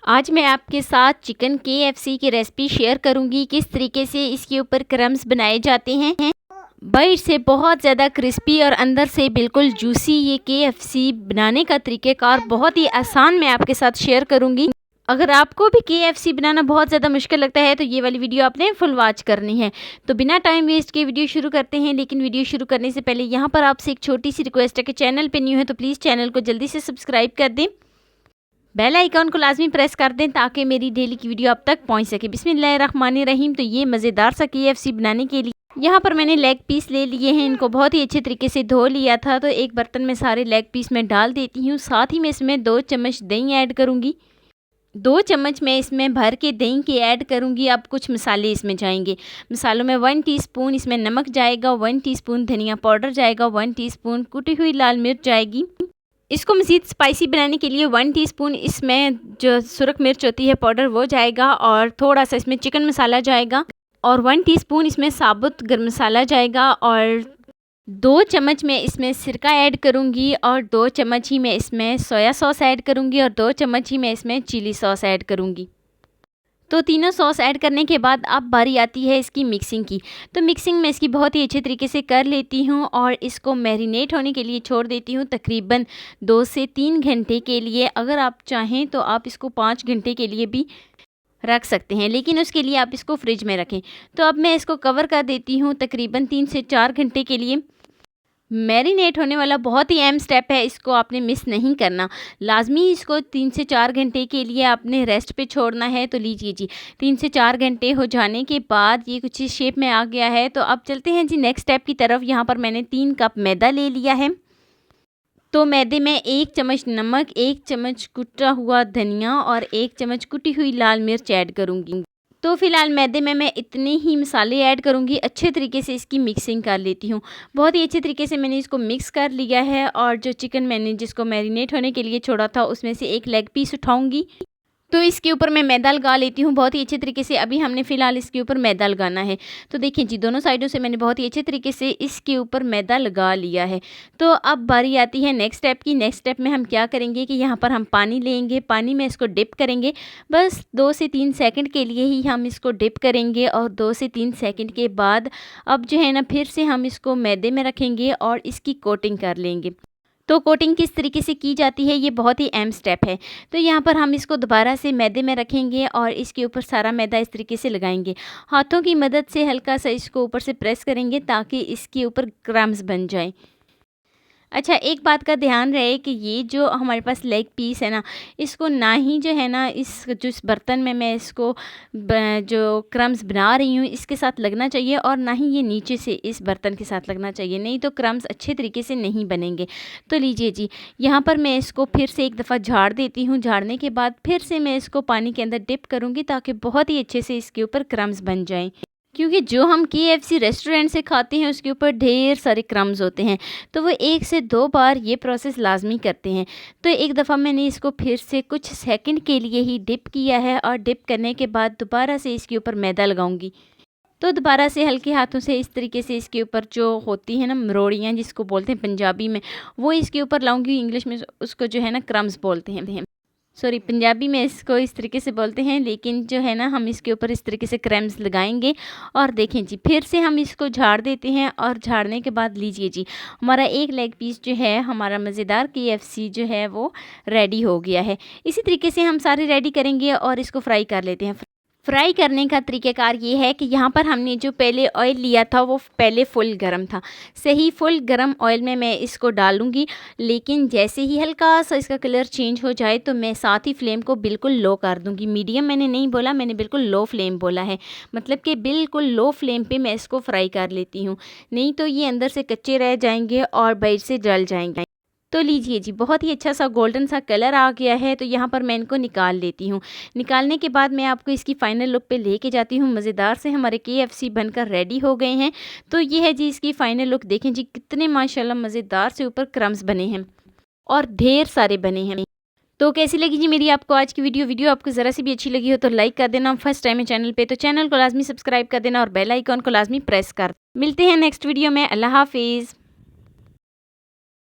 आज मैं आपके साथ चिकन KFC की रेसिपी शेयर करूंगी, किस तरीके से इसके ऊपर क्रम्स बनाए जाते हैं। बाहर से बहुत ज़्यादा क्रिस्पी और अंदर से बिल्कुल जूसी ये KFC बनाने का तरीक़ेकार बहुत ही आसान मैं आपके साथ शेयर करूंगी। अगर आपको भी KFC बनाना बहुत ज़्यादा मुश्किल लगता है तो ये वाली वीडियो आपने फुल वॉच करनी है। तो बिना टाइम वेस्ट के वीडियो शुरू करते हैं, लेकिन वीडियो शुरू करने से पहले यहाँ पर आपसे एक छोटी सी रिक्वेस्ट है कि चैनल पे न्यू है तो प्लीज़ चैनल को जल्दी से सब्सक्राइब कर दें, बेल आइकॉन को लाजमी प्रेस कर दें ताकि मेरी डेली की वीडियो आप तक पहुंच सके। बिस्मिल्लाहिर्रहमानिर्रहीम। तो ये मज़ेदार सा KFC बनाने के लिए यहाँ पर मैंने लेग पीस ले लिए हैं, इनको बहुत ही अच्छे तरीके से धो लिया था। तो एक बर्तन में सारे लेग पीस मैं डाल देती हूँ। साथ ही मैं इसमें 2 चम्मच दही ऐड करूँगी। 2 चम्मच मैं इसमें भर के दही के ऐड करूँगी। अब कुछ मसाले इसमें जाएंगे। मसालों में 1 टीस्पून इसमें नमक जाएगा, 1 टीस्पून धनिया पाउडर जाएगा, 1 टीस्पून कुटी हुई लाल मिर्च जाएगी। इसको मज़ीद स्पाइसी बनाने के लिए 1 टीस्पून इसमें जो सुरख मिर्च होती है पाउडर वो जाएगा, और थोड़ा सा इसमें चिकन मसाला जाएगा, और 1 टीस्पून इसमें साबुत गरम मसाला जाएगा, और 2 चम्मच मैं इसमें सिरका ऐड करूँगी, और 2 चम्मच ही मैं इसमें सोया सॉस ऐड करूँगी, और 2 चम्मच ही मैं इसमें चिली सॉस ऐड करूँगी। तो तीनों सॉस ऐड करने के बाद अब बारी आती है इसकी मिक्सिंग की। तो मिक्सिंग मैं इसकी बहुत ही अच्छे तरीके से कर लेती हूँ और इसको मैरिनेट होने के लिए छोड़ देती हूँ तकरीबन 2 से 3 घंटे के लिए। अगर आप चाहें तो आप इसको 5 घंटे के लिए भी रख सकते हैं, लेकिन उसके लिए आप इसको फ्रिज में रखें। तो अब मैं इसको कवर कर देती हूँ तकरीबन 3 से 4 घंटे के लिए। मैरिनेट होने वाला बहुत ही अहम स्टेप है, इसको आपने मिस नहीं करना। लाजमी इसको 3 से 4 घंटे के लिए आपने रेस्ट पे छोड़ना है। तो लीजिए जी, 3 से 4 घंटे हो जाने के बाद ये कुछ इस शेप में आ गया है। तो अब चलते हैं जी नेक्स्ट स्टेप की तरफ। यहाँ पर मैंने 3 कप मैदा ले लिया है। तो मैदे में 1 चम्मच नमक, 1 चम्मच कुटा हुआ धनिया और 1 चम्मच कुटी हुई लाल मिर्च ऐड करूँगी। तो फ़िलहाल मैदे में मैं इतने ही मसाले ऐड करूँगी। अच्छे तरीके से इसकी मिक्सिंग कर लेती हूँ। बहुत ही अच्छे तरीके से मैंने इसको मिक्स कर लिया है, और जो चिकन मैंने जिसको मैरिनेट होने के लिए छोड़ा था उसमें से एक लेग पीस उठाऊँगी। तो इसके ऊपर मैं मैदा लगा लेती हूँ बहुत ही अच्छे तरीके से। अभी हमने फ़िलहाल इसके ऊपर मैदा लगाना है। तो देखिए जी, दोनों साइडों से मैंने बहुत ही अच्छे तरीके से इसके ऊपर मैदा लगा लिया है। तो अब बारी आती है नेक्स्ट स्टेप की। नेक्स्ट स्टेप में हम क्या करेंगे कि यहाँ पर हम पानी लेंगे, पानी में इसको डिप करेंगे। बस 2 से 3 सेकंड के लिए ही हम इसको डिप करेंगे, और 2 से 3 सेकंड के बाद अब जो है ना फिर से हम इसको मैदे में रखेंगे और इसकी कोटिंग कर लेंगे। तो कोटिंग किस तरीके से की जाती है ये बहुत ही अहम स्टेप है। तो यहाँ पर हम इसको दोबारा से मैदे में रखेंगे और इसके ऊपर सारा मैदा इस तरीके से लगाएंगे। हाथों की मदद से हल्का सा इसको ऊपर से प्रेस करेंगे ताकि इसके ऊपर क्रम्स बन जाए। अच्छा, एक बात का ध्यान रहे कि ये जो हमारे पास लेग पीस है ना, इसको ना ही जो है ना इस बर्तन में मैं इसको जो क्रम्स बना रही हूँ इसके साथ लगना चाहिए, और ना ही ये नीचे से इस बर्तन के साथ लगना चाहिए, नहीं तो क्रम्स अच्छे तरीके से नहीं बनेंगे। तो लीजिए जी, यहाँ पर मैं इसको फिर से एक दफ़ा झाड़ देती हूँ। झाड़ने के बाद फिर से मैं इसको पानी के अंदर डिप करूँगी ताकि बहुत ही अच्छे से इसके ऊपर क्रम्स बन जाएँ, क्योंकि जो हम KFC रेस्टोरेंट से खाते हैं उसके ऊपर ढेर सारे क्रम्स होते हैं। तो वो 1 से 2 बार ये प्रोसेस लाजमी करते हैं। तो एक दफ़ा मैंने इसको फिर से कुछ सेकंड के लिए ही डिप किया है, और डिप करने के बाद दोबारा से इसके ऊपर मैदा लगाऊंगी। तो दोबारा से हल्के हाथों से इस तरीके से इसके ऊपर जो होती है ना मरोड़ियाँ जिसको बोलते हैं पंजाबी में, वो इसके ऊपर लाऊंगी। इंग्लिश में उसको जो है ना क्रम्स बोलते हैं, सॉरी पंजाबी में इसको इस तरीके से बोलते हैं, लेकिन जो है ना हम इसके ऊपर इस तरीके से क्रम्स लगाएंगे। और देखें जी, फिर से हम इसको झाड़ देते हैं, और झाड़ने के बाद लीजिए जी, हमारा एक लेग पीस जो है, हमारा मज़ेदार KFC जो है वो रेडी हो गया है। इसी तरीके से हम सारे रेडी करेंगे और इसको फ्राई कर लेते हैं। फ्राई करने का तरीक़ेकार ये है कि यहाँ पर हमने जो पहले ऑयल लिया था वो पहले फुल गरम था। सही फुल गरम ऑयल में मैं इसको डालूँगी, लेकिन जैसे ही हल्का सा इसका कलर चेंज हो जाए तो मैं साथ ही फ्लेम को बिल्कुल लो कर दूँगी। मीडियम मैंने नहीं बोला, मैंने बिल्कुल लो फ्लेम बोला है, मतलब कि बिल्कुल लो फ्लेम पे मैं इसको फ्राई कर लेती हूँ, नहीं तो ये अंदर से कच्चे रह जाएंगे और बाहर से जल जाएंगे। तो लीजिए जी, बहुत ही अच्छा सा गोल्डन सा कलर आ गया है। तो यहाँ पर मैं इनको निकाल लेती हूँ। निकालने के बाद मैं आपको इसकी फ़ाइनल लुक पे लेके जाती हूँ। मज़ेदार से हमारे KFC बनकर रेडी हो गए हैं। तो ये है जी इसकी फ़ाइनल लुक। देखें जी कितने माशाल्लाह मज़ेदार से ऊपर क्रम्स बने हैं और ढेर सारे बने हैं। तो कैसी लगी जी मेरी आपको आज की वीडियो आपको ज़रा सी भी अच्छी लगी हो तो लाइक कर देना। फर्स्ट टाइम है चैनल पे तो चैनल को लाजमी सब्सक्राइब कर देना और बेल आइकॉन को लाजमी प्रेस कर। मिलते हैं नेक्स्ट वीडियो में। अल्लाह हाफिज़।